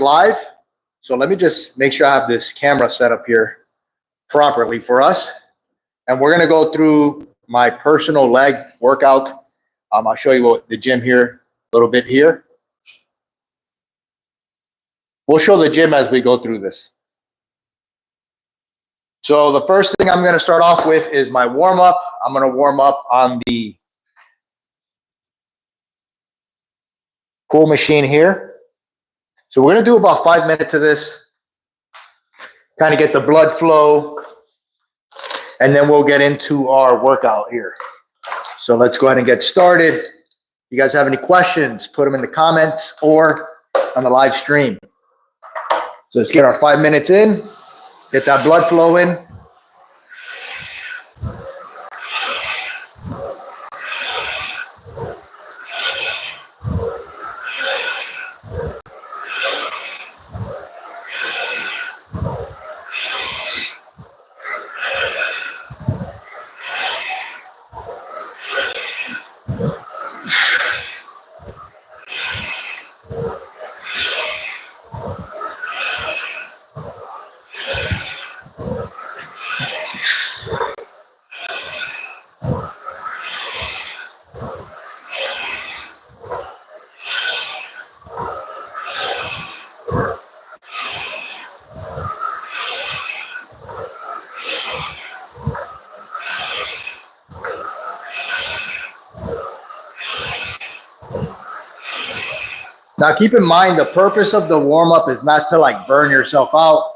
live. So let me just make sure I have this camera set up here properly for us. And we're going to go through my personal leg workout. I'll show you what the gym here, a little bit here. We'll show the gym as we go through this. So the first thing I'm going to start off with is my warm up. I'm going to warm up on the pull machine here. So we're going to do about 5 minutes of this, kind of get the blood flow, and then we'll get into our workout here. So let's go ahead and get started. If you guys have any questions, put them in the comments or on the live stream. So let's get our 5 minutes in, get that blood flow in. Now keep in mind, the purpose of the warm up is not to like burn yourself out.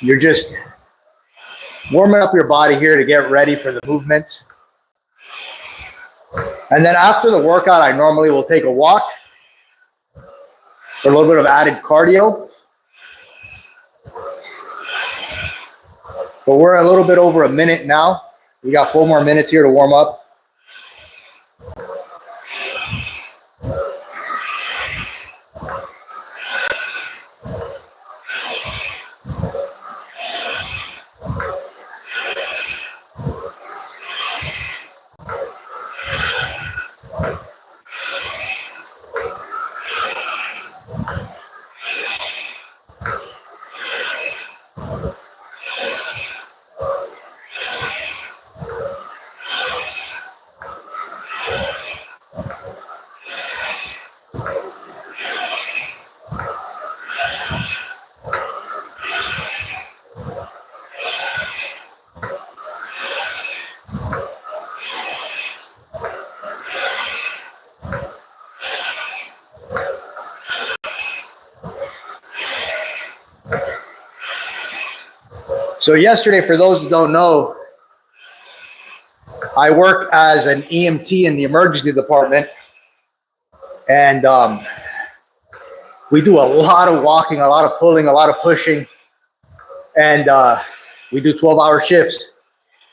You're just warming up your body here to get ready for the movements. And then after the workout, I normally will take a walk for a little bit of added cardio. But we're a little bit over a minute now. We got 4 more minutes here to warm up. So yesterday, for those who don't know, I work as an EMT in the emergency department, and we do a lot of walking, a lot of pulling, a lot of pushing, and we do 12-hour shifts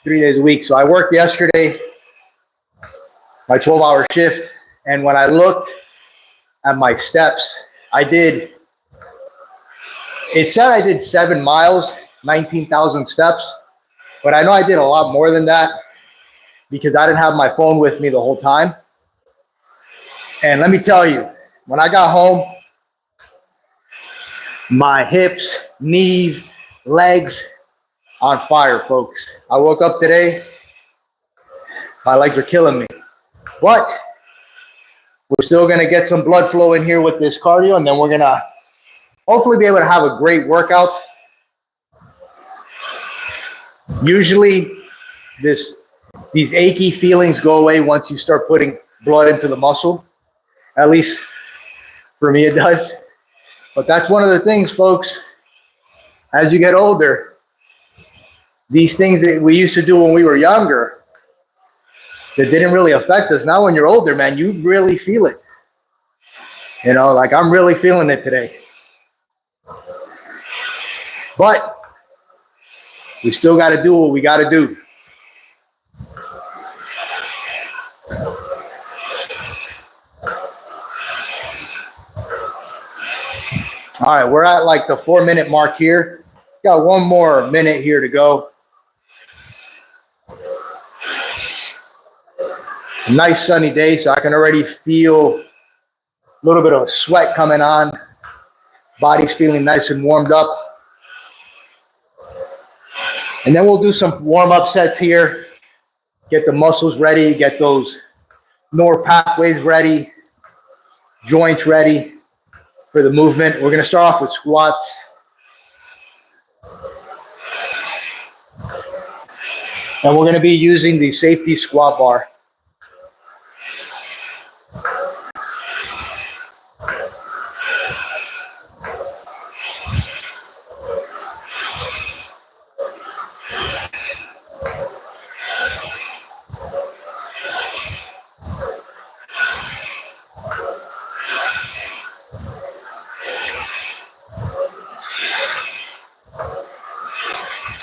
3 days a week. So I worked yesterday, my 12-hour shift, and when I looked at my steps, it said I did 7 miles, 19,000 steps, but I know I did a lot more than that because I didn't have my phone with me the whole time. And let me tell you, when I got home, my hips, knees, legs on fire, folks. I woke up today, my legs are killing me, but we're still gonna get some blood flow in here with this cardio, and then we're gonna hopefully be able to have a great workout. Usually these achy feelings go away once you start putting blood into the muscle. At least for me it does. But that's one of the things, folks. As you get older, these things that we used to do when we were younger that didn't really affect us, now when you're older, man, you really feel it. You know, like I'm really feeling it today. But we still got to do what we got to do. All right, we're at like the 4-minute mark here. Got 1 more minute here to go. Nice sunny day, so I can already feel a little bit of a sweat coming on. Body's feeling nice and warmed up. And then we'll do some warm-up sets here. Get the muscles ready, get those neural pathways ready, joints ready for the movement. We're gonna start off with squats. And we're gonna be using the safety squat bar.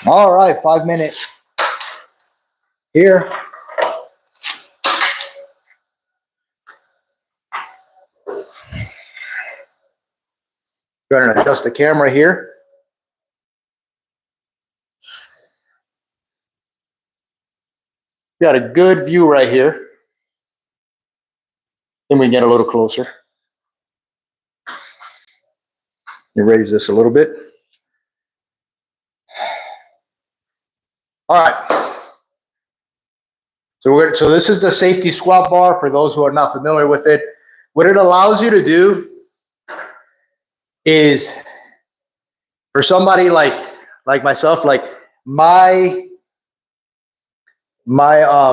All right, 5 minutes here. Going to adjust the camera here. Got a good view right here. Then we get a little closer. You raise this a little bit. All right. So this is the safety squat bar for those who are not familiar with it. What it allows you to do is, for somebody like myself, like my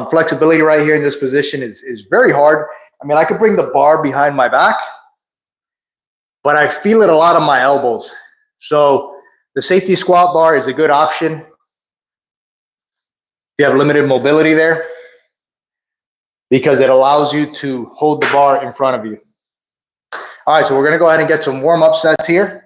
flexibility right here in this position is very hard. I mean, I could bring the bar behind my back, but I feel it a lot on my elbows. So the safety squat bar is a good option if you have limited mobility there, because it allows you to hold the bar in front of you. All right, so we're gonna go ahead and get some warm-up sets here.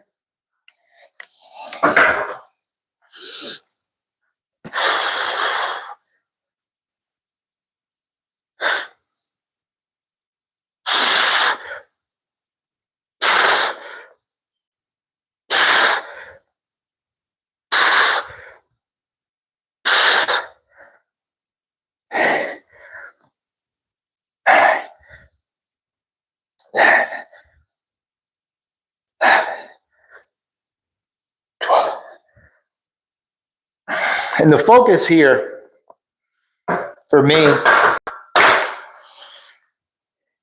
And the focus here for me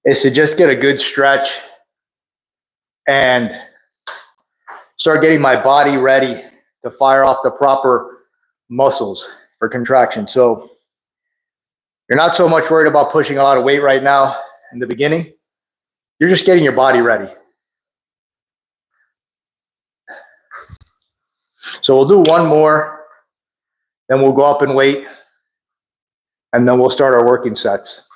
is to just get a good stretch and start getting my body ready to fire off the proper muscles for contraction. So you're not so much worried about pushing a lot of weight right now in the beginning. You're just getting your body ready. So we'll do one more, then we'll go up in weight, and then we'll start our working sets.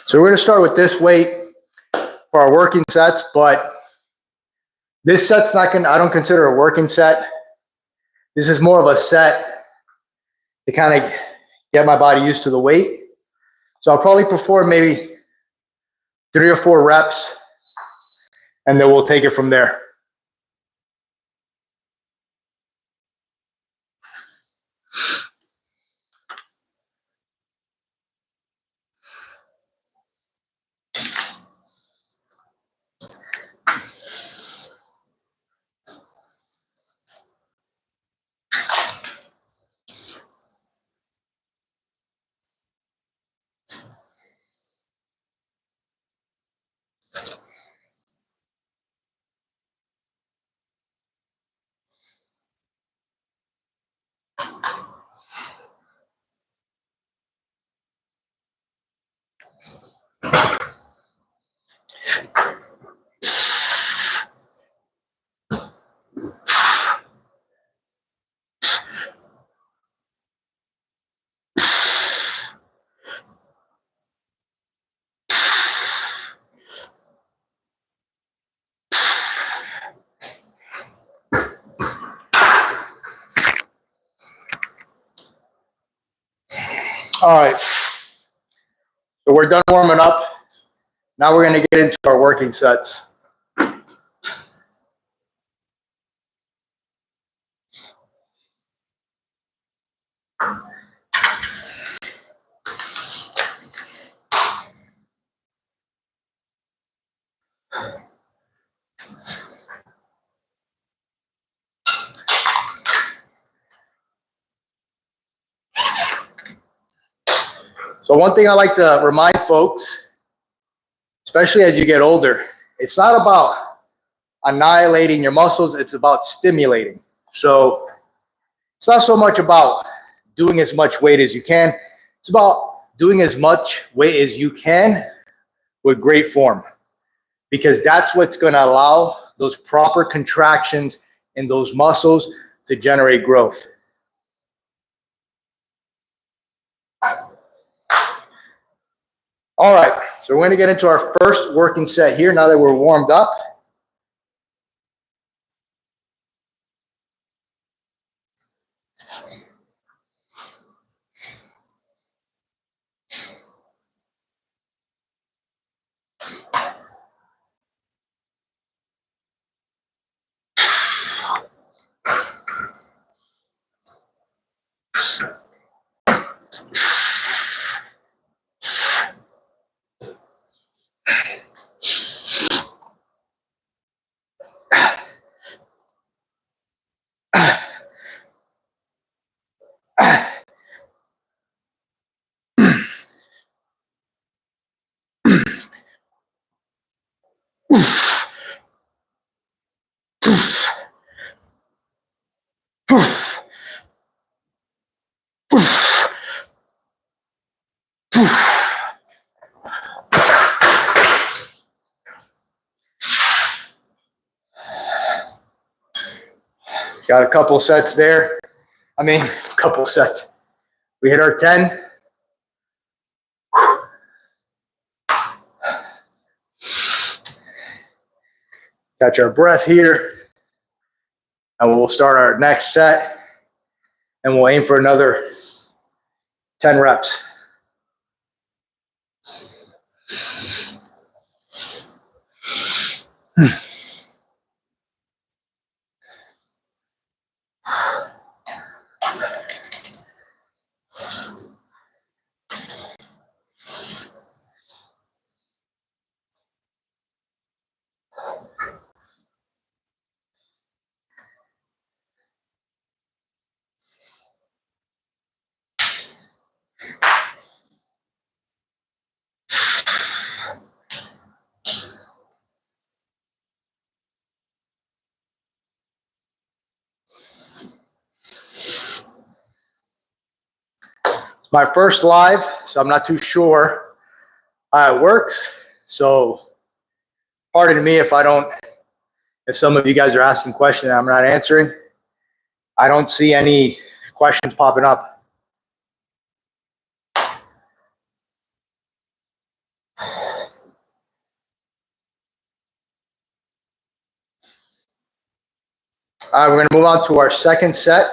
So we're going to start with this weight for our working sets, but this set's not going to, I don't consider a working set. This is more of a set to kind of get my body used to the weight. So I'll probably perform maybe 3 or 4 reps, and then we'll take it from there. All right, so we're done warming up. Now we're going to get into our working sets. So one thing I like to remind folks, especially as you get older, it's not about annihilating your muscles, it's about stimulating. So it's not so much about doing as much weight as you can, it's about doing as much weight as you can with great form, because that's what's going to allow those proper contractions in those muscles to generate growth. All right, so we're going to get into our first working set here now that we're warmed up. Got a couple sets there. I mean, a couple sets. We hit our 10. Catch our breath here. And we'll start our next set. And we'll aim for another 10 reps. It's my first live, so I'm not too sure how it works. So pardon me if some of you guys are asking questions and I'm not answering. I don't see any questions popping up. All right, we're going to move on to our second set.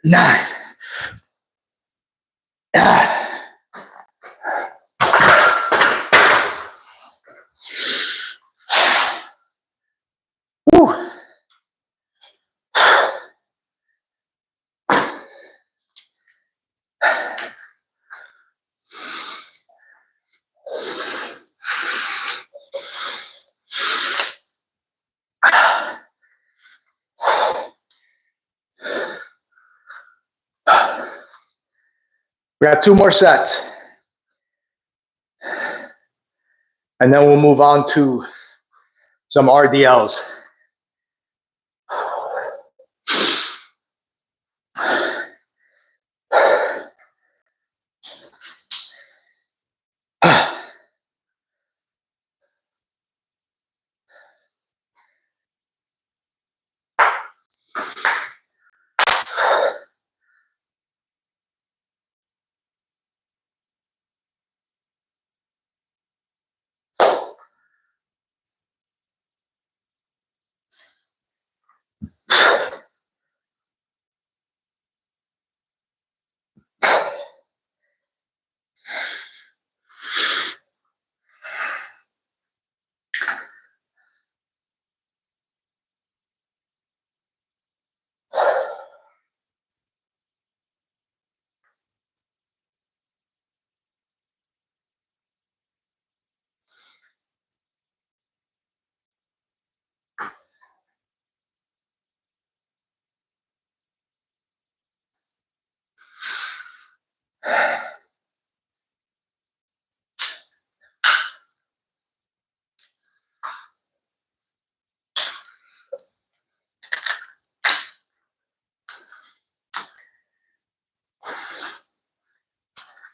Nine. Woo. We got 2 more sets. And then we'll move on to some RDLs.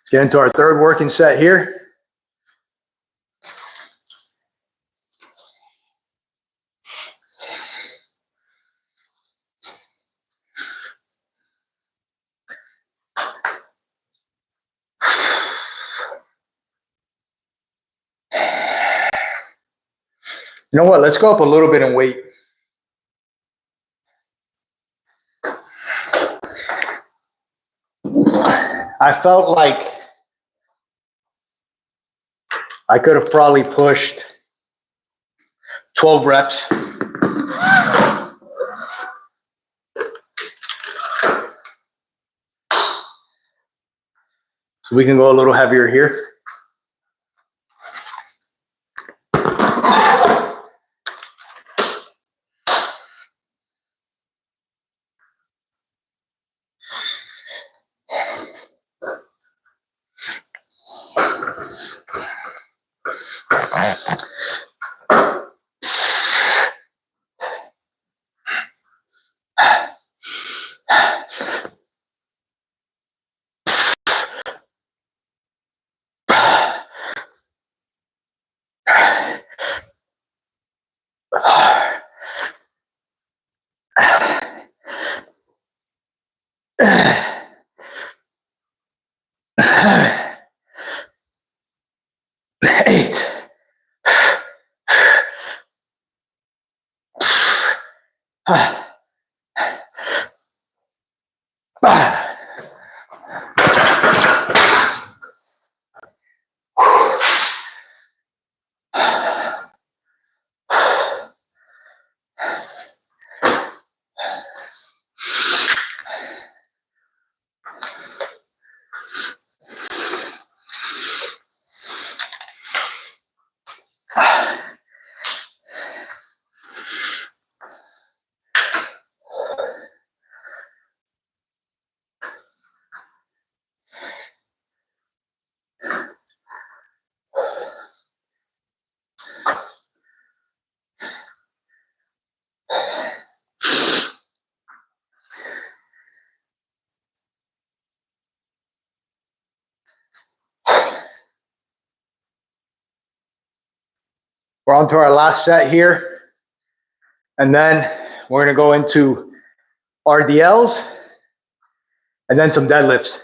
Let's get into our 3rd working set here. You know what? Let's go up a little bit in weight. I felt like I could have probably pushed 12 reps. So we can go a little heavier here. We're on to our last set here. And then we're going to go into RDLs and then some deadlifts.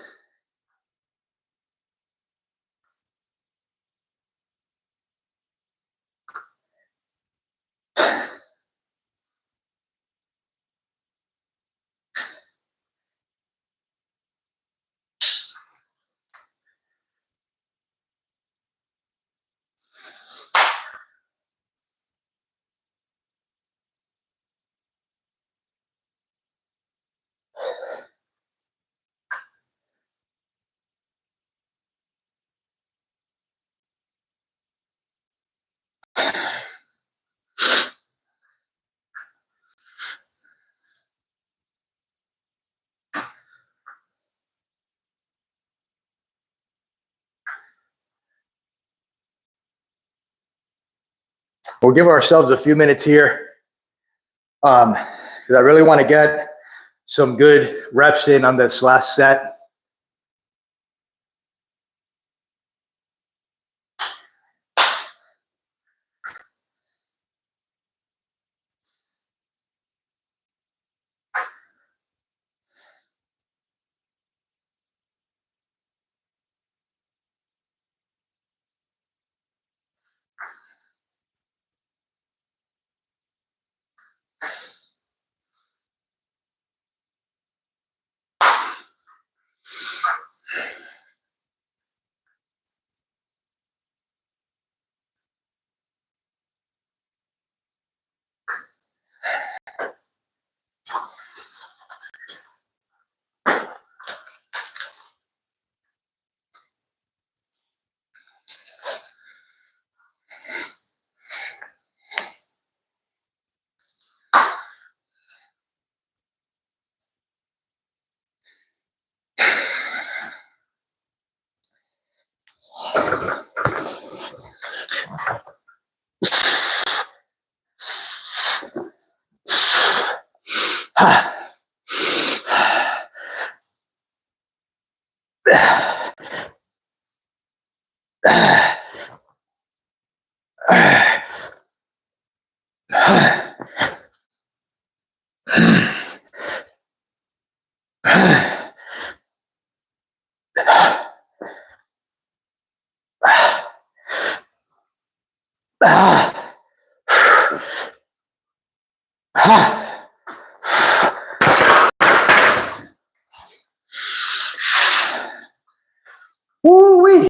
We'll give ourselves a few minutes here because I really want to get some good reps in on this last set. Woo-wee.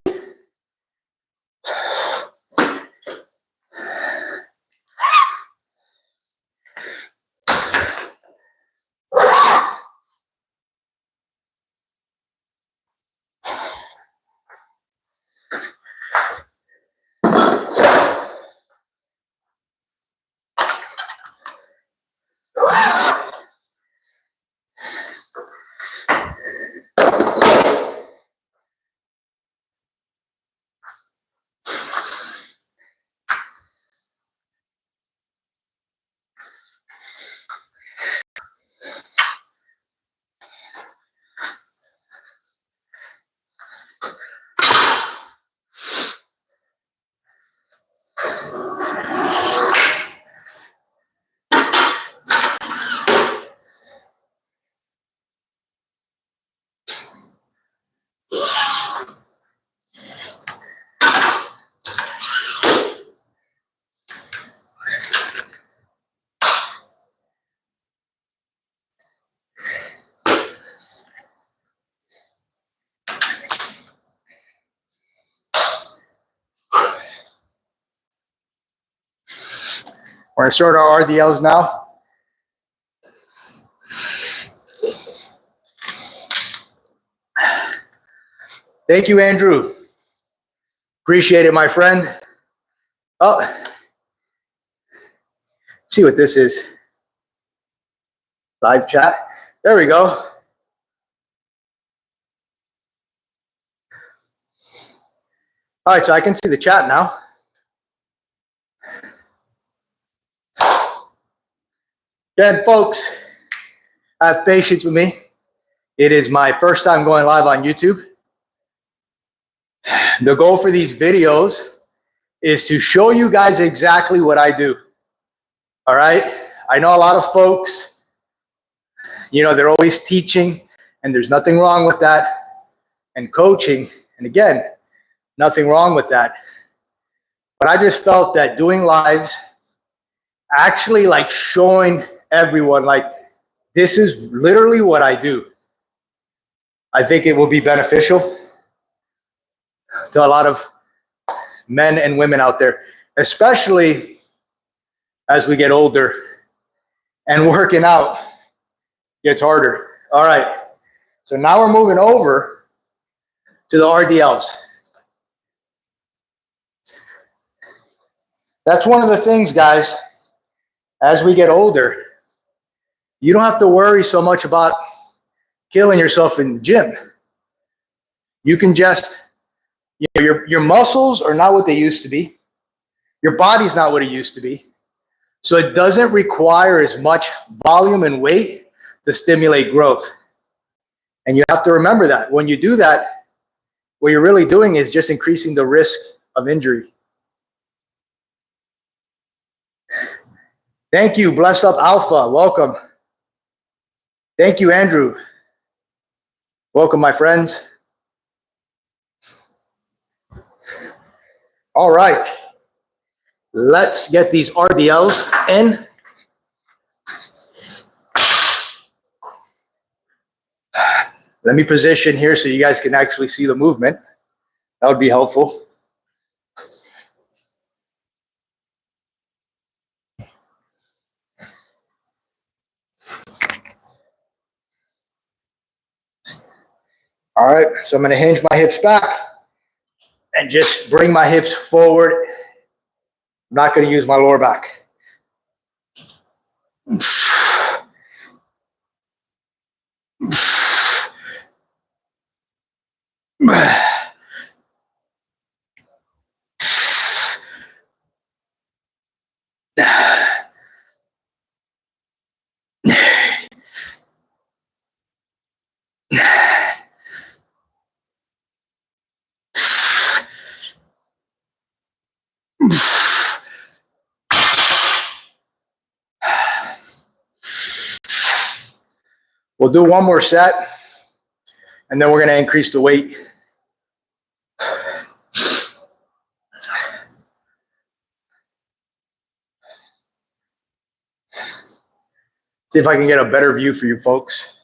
We're going to start our RDLs now. Thank you, Andrew. Appreciate it, my friend. Oh, see what this is. Live chat. There we go. All right, so I can see the chat now. Again, folks, have patience with me. It is my first time going live on YouTube. The goal for these videos is to show you guys exactly what I do. All right? I know a lot of folks, you know, they're always teaching, and there's nothing wrong with that, and coaching, and again, nothing wrong with that. But I just felt that doing lives, actually like showing everyone, like, this is literally what I do. I think it will be beneficial to a lot of men and women out there, especially as we get older and working out gets harder. All right, so now we're moving over to the RDLs. That's one of the things, guys, as we get older, you don't have to worry so much about killing yourself in the gym. You can just, you know, your muscles are not what they used to be. Your body's not what it used to be. So it doesn't require as much volume and weight to stimulate growth. And you have to remember that. When you do that, what you're really doing is just increasing the risk of injury. Thank you, Bless Up Alpha. Welcome. Thank you, Andrew. Welcome, my friends. All right. Let's get these RDLs in. Let me position here so you guys can actually see the movement. That would be helpful. All right, so I'm going to hinge my hips back and just bring my hips forward. I'm not going to use my lower back. We'll do one more set, and then we're going to increase the weight. See if I can get a better view for you folks.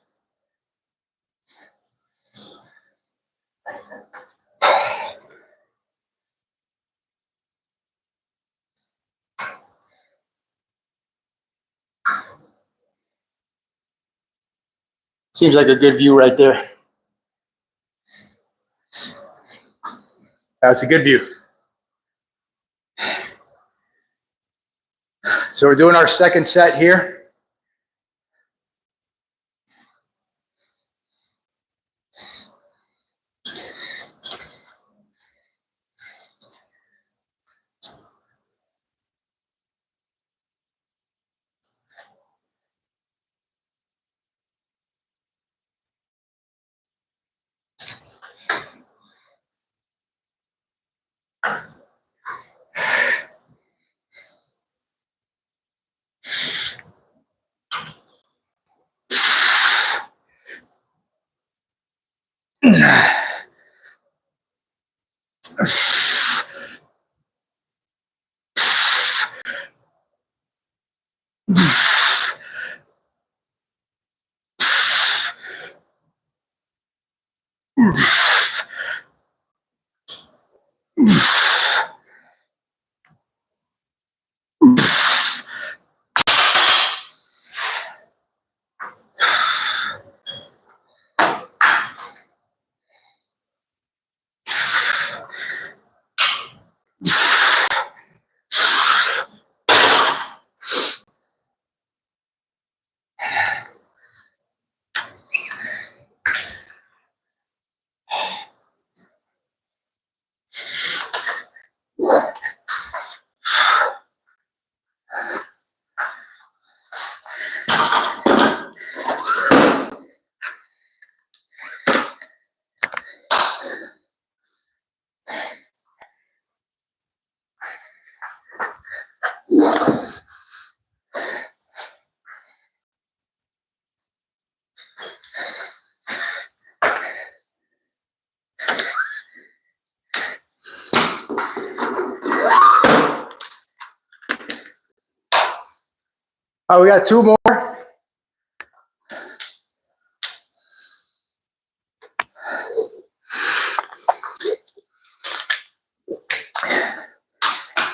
Seems like a good view right there. That's a good view. So we're doing our second set here. All right, we got two more.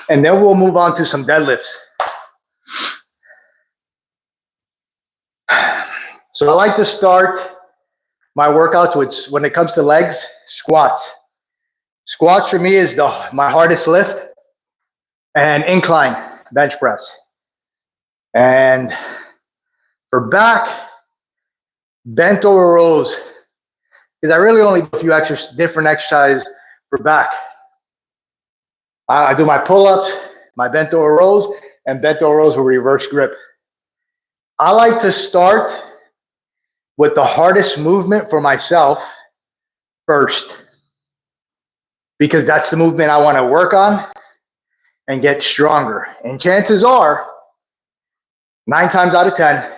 And then we'll move on to some deadlifts. So I like to start my workouts with, when it comes to legs, squats. Squats for me is my hardest lift, and incline bench press. And for back, bent over rows, because I really only do a few different exercises for back. I do my pull-ups, my bent over rows, and bent over rows with reverse grip. I like to start with the hardest movement for myself first, because that's the movement I want to work on and get stronger. And chances are, 9 times out of 10,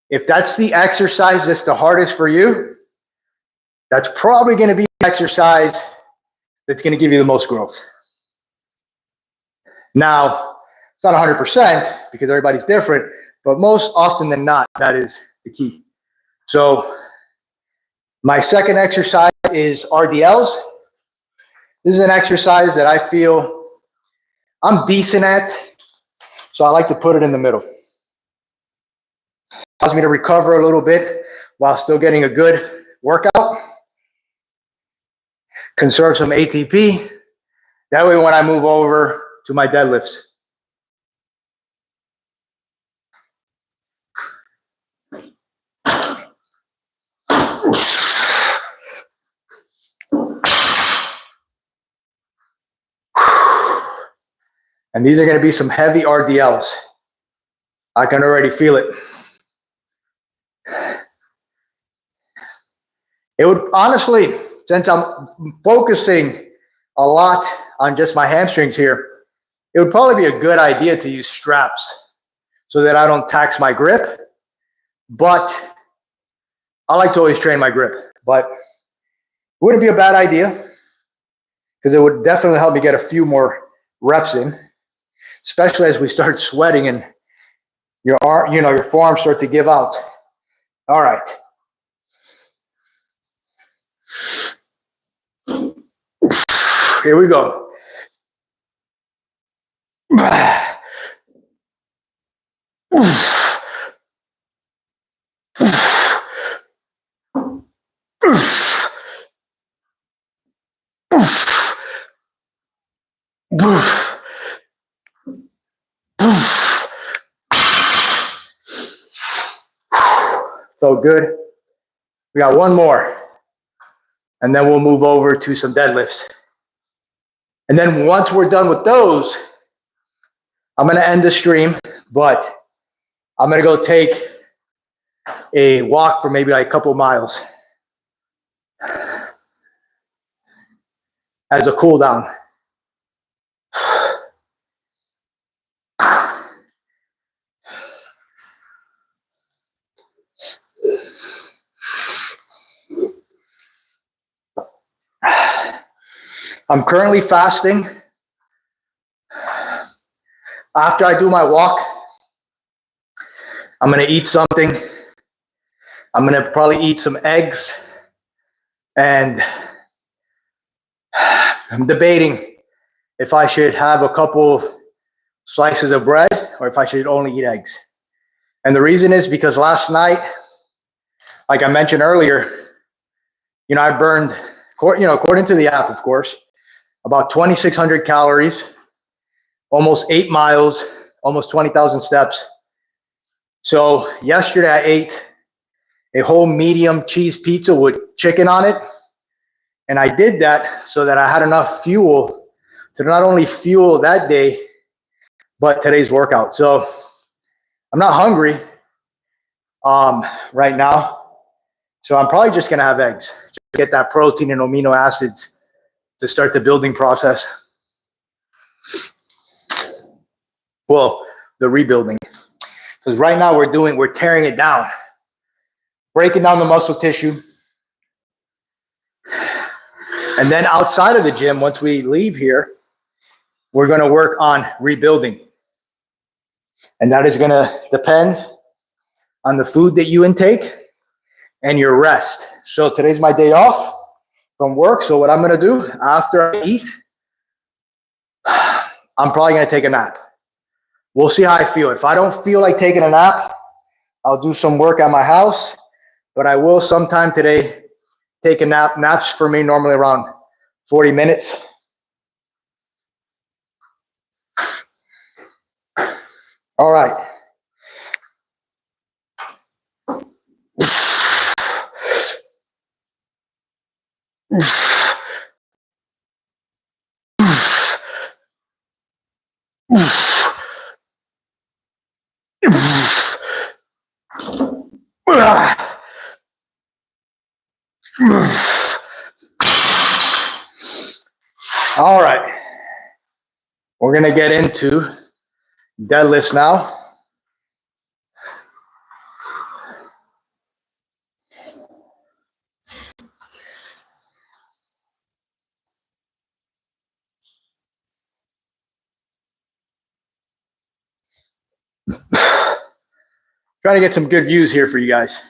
if that's the exercise that's the hardest for you, that's probably going to be the exercise that's going to give you the most growth. Now, it's not 100% because everybody's different, but most often than not, that is the key. So my second exercise is RDLs. This is an exercise that I feel I'm decent at, so I like to put it in the middle. Allows me to recover a little bit while still getting a good workout. Conserve some ATP. That way when I move over to my deadlifts. And these are going to be some heavy RDLs. I can already feel it. It would honestly, since I'm focusing a lot on just my hamstrings here, it would probably be a good idea to use straps so that I don't tax my grip. But I like to always train my grip. But it wouldn't be a bad idea because it would definitely help me get a few more reps in, especially as we start sweating and your arm, your forearms start to give out. All right. Here we go. Felt good. We got one more. And then we'll move over to some deadlifts. And then once we're done with those, I'm going to end the stream, but I'm going to go take a walk for maybe like a couple miles as a cool down. I'm currently fasting. After I do my walk, I'm going to eat something. I'm going to probably eat some eggs. And I'm debating if I should have a couple slices of bread or if I should only eat eggs. And the reason is because last night, like I mentioned earlier, I burned, according to the app, of course, about 2,600 calories, almost 8 miles, almost 20,000 steps. So yesterday I ate a whole medium cheese pizza with chicken on it. And I did that so that I had enough fuel to not only fuel that day, but today's workout. So I'm not hungry right now. So I'm probably just going to have eggs to get that protein and amino acids to start the building process. Well, the rebuilding. Because right now we're tearing it down, breaking down the muscle tissue. And then outside of the gym, once we leave here, we're going to work on rebuilding. And that is going to depend on the food that you intake and your rest. So today's my day off from work. So what I'm going to do after I eat, I'm probably going to take a nap. We'll see how I feel. If I don't feel like taking a nap, I'll do some work at my house, but I will sometime today take a nap. Naps for me normally around 40 minutes. All right. All right. We're going to get into deadlifts now. Trying to get some good views here for you guys.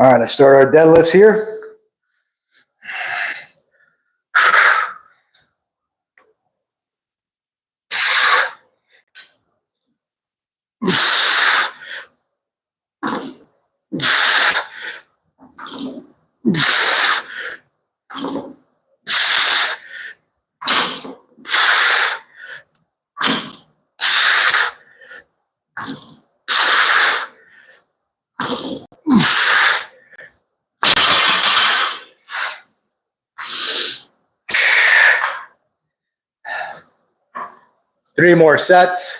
All right, let's start our deadlifts here. Three more sets.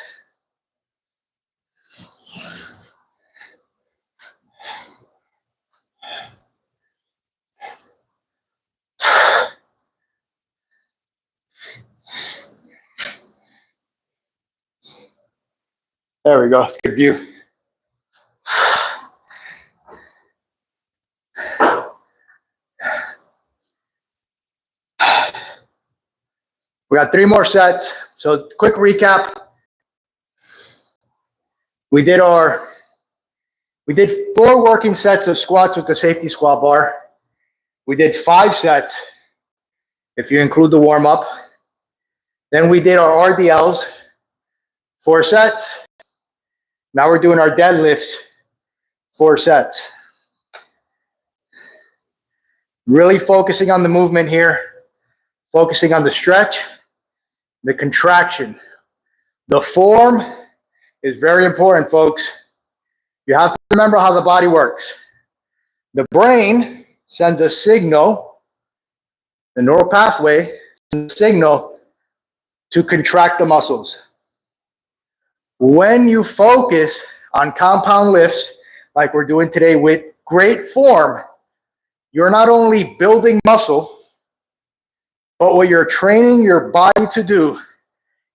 There we go. Good view. We got three more sets. So quick recap. We did 4 working sets of squats with the safety squat bar. We did 5 sets if you include the warm up. Then we did our RDLs, 4 sets. Now we're doing our deadlifts, 4 sets. Really focusing on the movement here, focusing on the stretch, the contraction. The form is very important, folks. You have to remember how the body works. The brain sends a signal, the neural pathway sends a signal to contract the muscles. When you focus on compound lifts, like we're doing today with great form, you're not only building muscle, but what you're training your body to do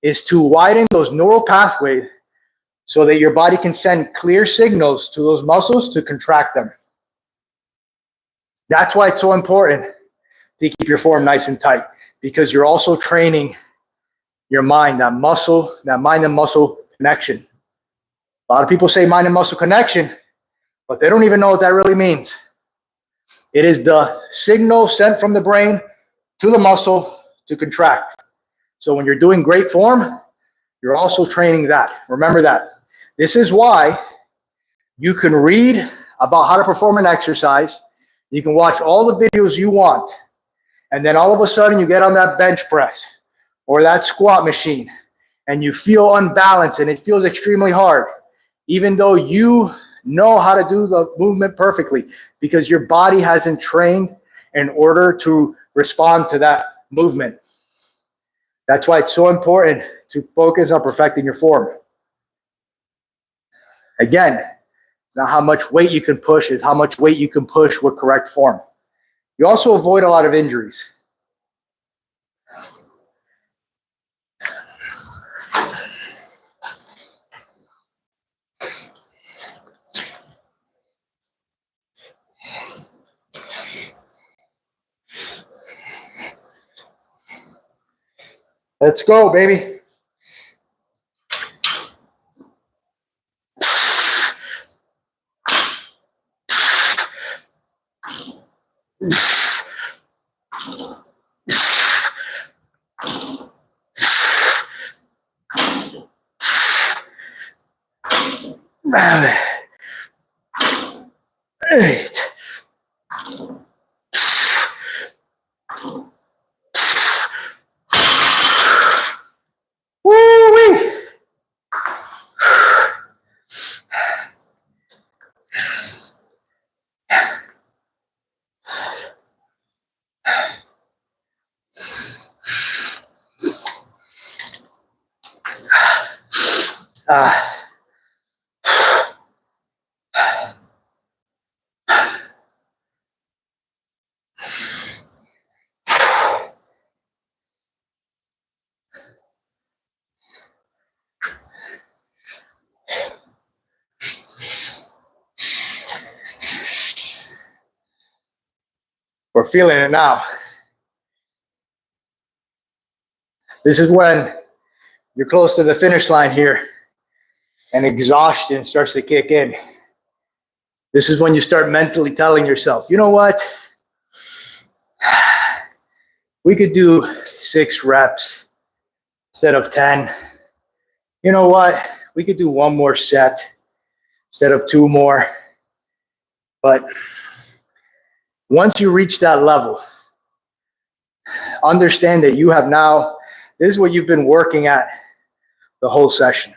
is to widen those neural pathways so that your body can send clear signals to those muscles to contract them. That's why it's so important to keep your form nice and tight, because you're also training your mind, that mind and muscle connection. A lot of people say mind and muscle connection, but they don't even know what that really means. It is the signal sent from the brain to the muscle to contract. So when you're doing great form, you're also training that. Remember that. This is why you can read about how to perform an exercise. You can watch all the videos you want. And then all of a sudden you get on that bench press or that squat machine and you feel unbalanced and it feels extremely hard, even though you know how to do the movement perfectly, because your body hasn't trained in order to respond to that movement. That's why it's so important to focus on perfecting your form. Again, it's not how much weight you can push, it's how much weight you can push with correct form. You also avoid a lot of injuries. Let's go, baby. Eight. Woo-wee. We're feeling it now. This is when you're close to the finish line here and exhaustion starts to kick in. This is when you start mentally telling yourself, you know what? We could do 6 reps instead of 10. You know what? We could do 1 more set instead of 2 more. But once you reach that level, understand that you have now, this is what you've been working at the whole session.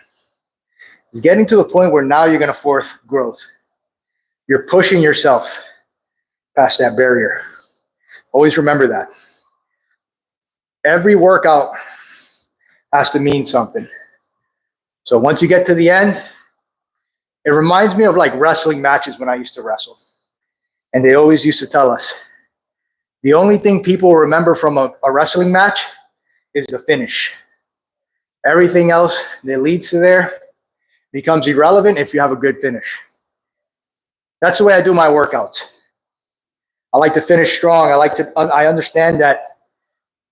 It's getting to the point where now you're going to force growth. You're pushing yourself past that barrier. Always remember that. Every workout has to mean something. So once you get to the end, it reminds me of like wrestling matches when I used to wrestle. And they always used to tell us, the only thing people remember from a wrestling match is the finish. Everything else that leads to there becomes irrelevant if you have a good finish. That's the way I do my workouts. I like to finish strong. I understand that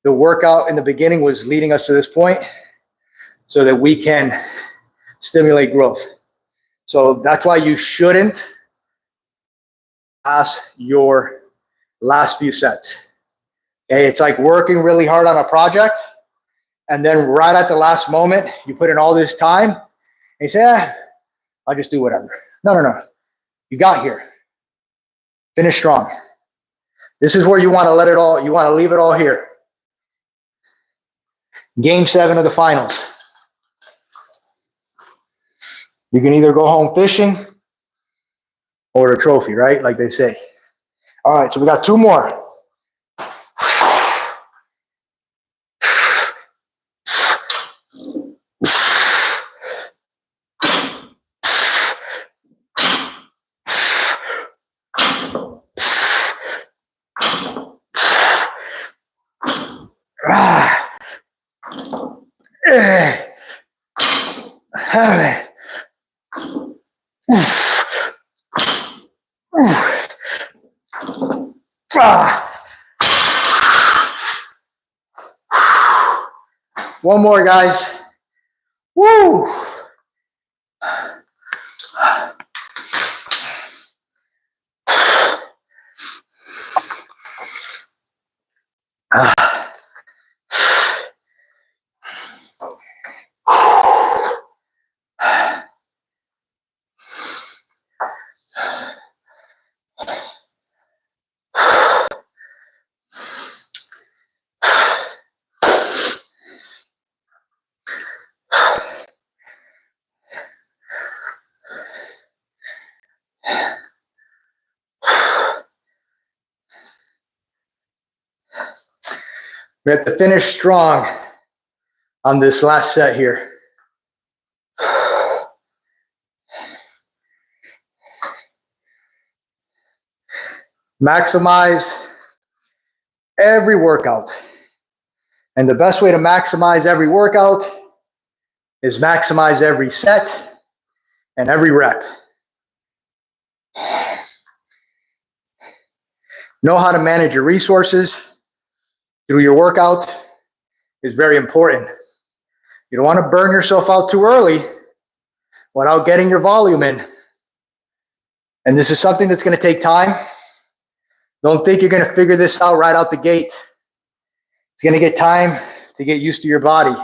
the workout in the beginning was leading us to this point so that we can stimulate growth. So that's why you shouldn't pass your last few sets. Okay, it's like working really hard on a project, and then right at the last moment, you put in all this time, and you say, I'll just do whatever. No. You got here. Finish strong. This is where you want to let it all, you want to leave it all here. Game 7 of the finals. You can either go home fishing or a trophy, right? Like they say. All right, so we got 2 more. One more, guys. Woo! We have to finish strong on this last set here. Maximize every workout. And the best way to maximize every workout is maximize every set and every rep. Know how to manage your resources through your workout is very important. You don't want to burn yourself out too early without getting your volume in. And this is something that's going to take time. Don't think you're going to figure this out right out the gate. It's going to get time to get used to your body.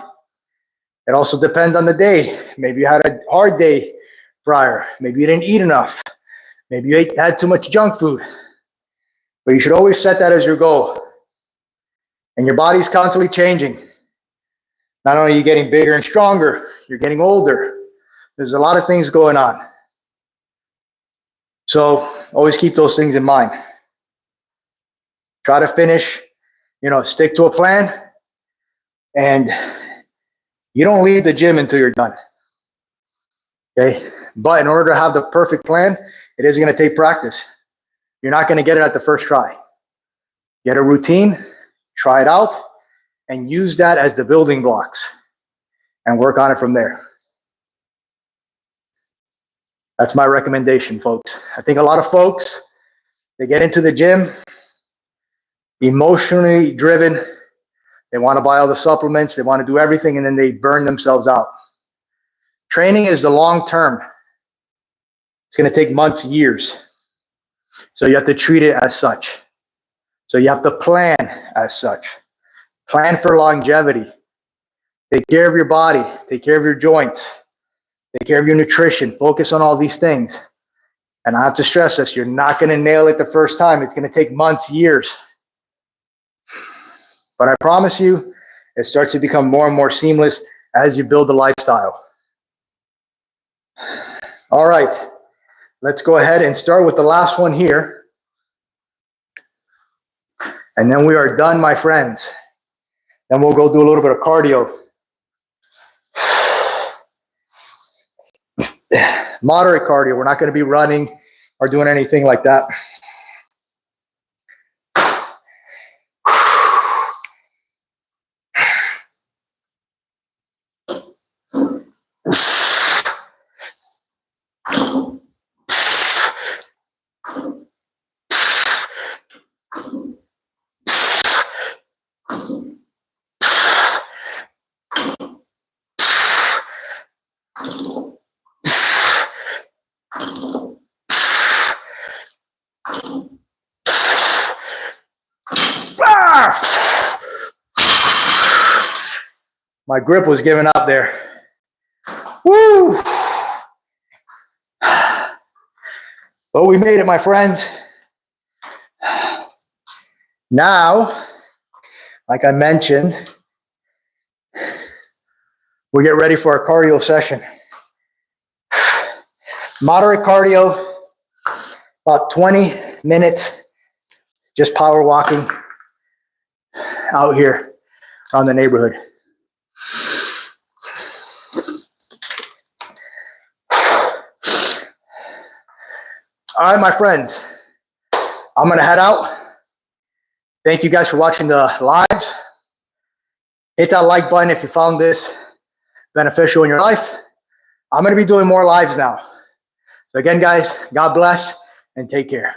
It also depends on the day. Maybe you had a hard day prior. Maybe you didn't eat enough. Maybe you had too much junk food. But you should always set that as your goal. And your body's constantly changing. Not only are you getting bigger and stronger, you're getting older. There's a lot of things going on. So always keep those things in mind. Try to finish, stick to a plan. And you don't leave the gym until you're done. Okay? But in order to have the perfect plan, it is going to take practice. You're not going to get it at the first try. Get a routine, try it out, and use that as the building blocks and work on it from there. That's my recommendation, folks. I think a lot of folks, they get into the gym emotionally driven. They want to buy all the supplements. They want to do everything, and then they burn themselves out. Training is the long term. It's going to take months, years. So you have to treat it as such. So you have to plan as such. Plan for longevity. Take care of your body. Take care of your joints. Take care of your nutrition. Focus on all these things. And I have to stress this. You're not going to nail it the first time. It's going to take months, years. But I promise you, it starts to become more and more seamless as you build the lifestyle. All right. Let's go ahead and start with the last one here. And then we are done, my friends. Then we'll go do a little bit of cardio. Moderate cardio. We're not going to be running or doing anything like that. My grip was giving up there. Woo! But we made it, my friends. Now, like I mentioned, we get ready for our cardio session. Moderate cardio, about 20 minutes, just power walking out here around the neighborhood. All right, my friends, I'm going to head out. Thank you guys for watching the lives. Hit that like button if you found this beneficial in your life. I'm going to be doing more lives now. So again, guys, God bless and take care.